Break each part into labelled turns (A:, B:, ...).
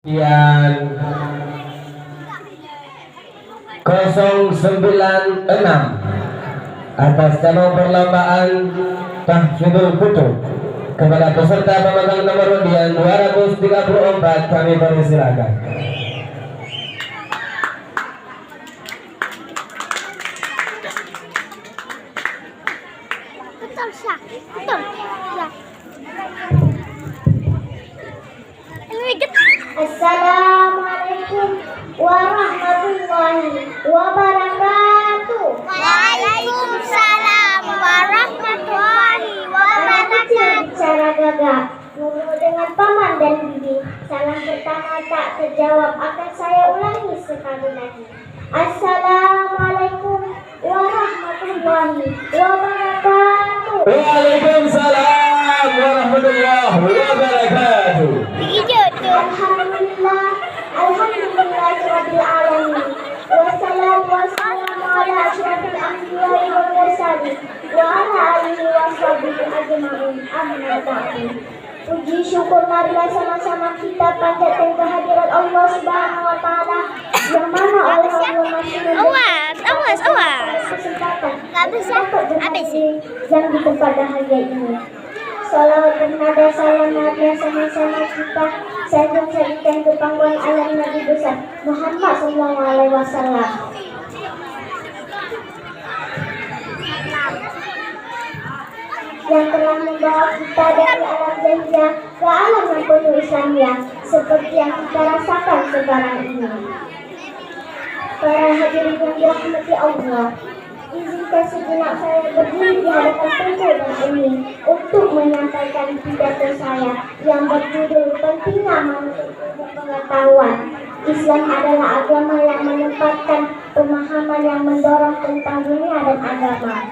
A: Sekian 096 atas nama perlombaan tahfidul kutub kepada peserta pemegang nomor undian 234 kami persilakan.
B: Assalamualaikum warahmatullahi wabarakatuh.
C: Waalaikumsalam warahmatullahi wabarakatuh.
B: Bicara gagah, ngomong dengan paman dan bibi. Salam pertama tak terjawab akan saya ulangi sekali lagi. Assalamualaikum warahmatullahi wabarakatuh.
A: Waalaikumsalam warahmatullahi wabarakatuh.
B: Alhamdulillahirabbil alamin. Wassalatu wassalamu ala asyrafil anbiya'i wal mursalin wa ala alihi washabihi ajma'in. Amma ba'du. Puji syukur marilah sama-sama kita panjatkan kehadirat Allah Subhanahu wa taala yang mana oleh Allah masih
C: Awas.
B: kesempatan
C: Gak bisa. Habis.
B: yang di tempat bahagia ini. Salawat bernada salam Nabi sama-sama kita sajikan ke pangkuan alam Nabi besar Muhammad SAW yang telah membawa kita dari alam jahiliyah ke alam yang penuh Islamiyah seperti yang kita rasakan sekarang ini. Para hadirin yang dirahmati Allah, izinkan sejenak saya berdiri di hadapan penghulu dan ini untuk menyampaikan pidato saya yang berjudul pentingnya menuntut ilmu pengetahuan. Islam adalah agama yang menempatkan pemahaman yang mendorong tentang dunia dan agama.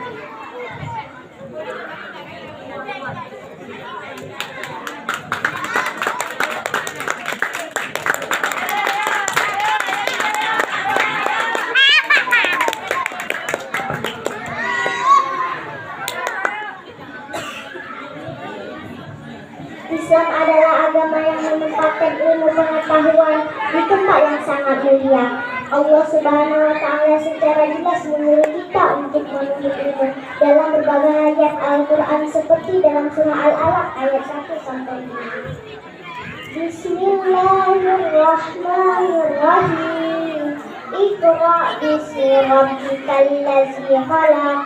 B: Islam adalah agama yang menempatkan ilmu pengetahuan di tempat yang sangat mulia. Allah Subhanahu wa taala secara jelas menyuruh kita untuk menuntut ilmu dalam berbagai ayat Al-Qur'an seperti dalam surah Al-Alaq ayat 1 sampai 5. Bismillahirrahmanirrahim. Iqra bismi rabbikal ladzi khalaq.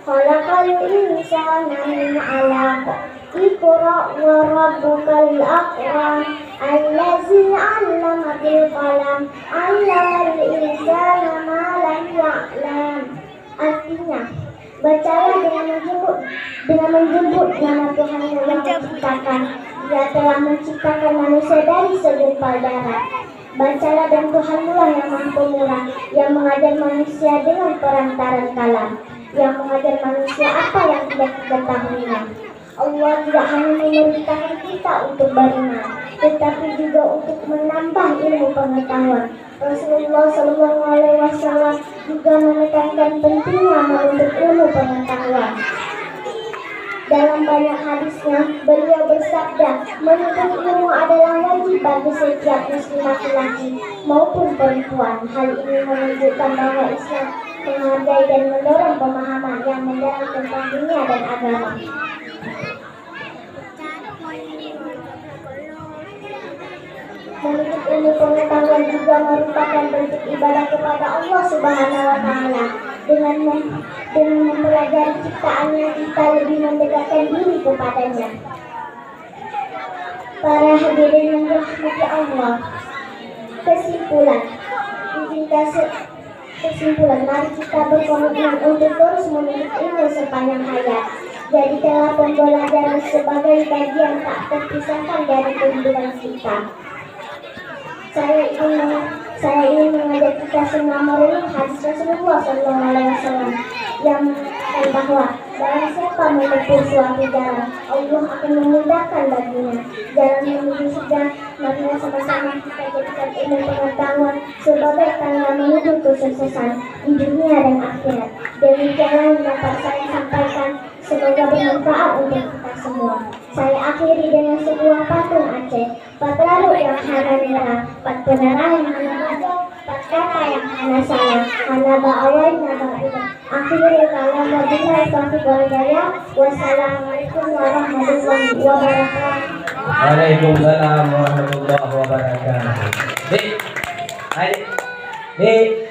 B: Khalaqal insana min 'alaq. Iqra wa rabbukal akram allazi 'allama bil qalam 'allamal insana ma lam ya'lam. Artinya, bacalah dengan menjemput nama Tuhan yang menciptakan. Dia telah menciptakan manusia dari segumpal darah. Bacalah dan Tuhanmu lah yang Maha Pemurah, yang mengajar manusia dengan perantaran kalam, yang mengajar manusia apa yang tidak diketahuinya. Allah tidak hanya memerintahkan kita untuk beriman, tetapi juga untuk menambah ilmu pengetahuan. Rasulullah SAW juga menekankan pentingnya menuntut ilmu pengetahuan. Dalam banyak hadisnya, beliau bersabda, menuntut ilmu adalah wajib bagi setiap muslim laki-laki maupun perempuan. Hal ini menunjukkan bahwa Islam menghargai dan mendorong pemahaman yang mendalam tentang dunia dan agama. Menuntut ilmu pengetahuan juga merupakan bentuk ibadah kepada Allah Subhanahu wa taala. Dengan mempelajari ciptaannya, kita lebih mendekatkan diri kepadanya. Para hadirin yang dirahmati Allah, kesimpulan, mari kita berkomitmen untuk terus menuntut ilmu sepanjang hayat. Jadikanlah pembelajaran sebagai bagian tak terpisahkan dari kehidupan kita. Saya ingin mengajak kita semua merenung hadis Rasulullah SAW yang mengatakan bahwa barang siapa menempuh suatu jalan, Allah akan memudahkan baginya jalan menuju surga. Marilah sama-sama kita jadikan ilmu pengetahuan sebagai tanda menuju kesuksesan di dunia dan akhirat. Demikianlah yang dapat saya sampaikan. Semoga bermanfaat untuk kita semua. Saya akhiri dengan sebuah patung Aceh. 4 lalu yang hana merah, 4 penara yang hana baca, 4 kata yang hana salah, hana ba'awai naba ida. Akhiri kalam wabillahi taufiq wal hidayah. Wassalamualaikum warahmatullahi wabarakatuh.
A: Waalaikumsalam warahmatullahi wabarakatuh. Dik, ayo, dik.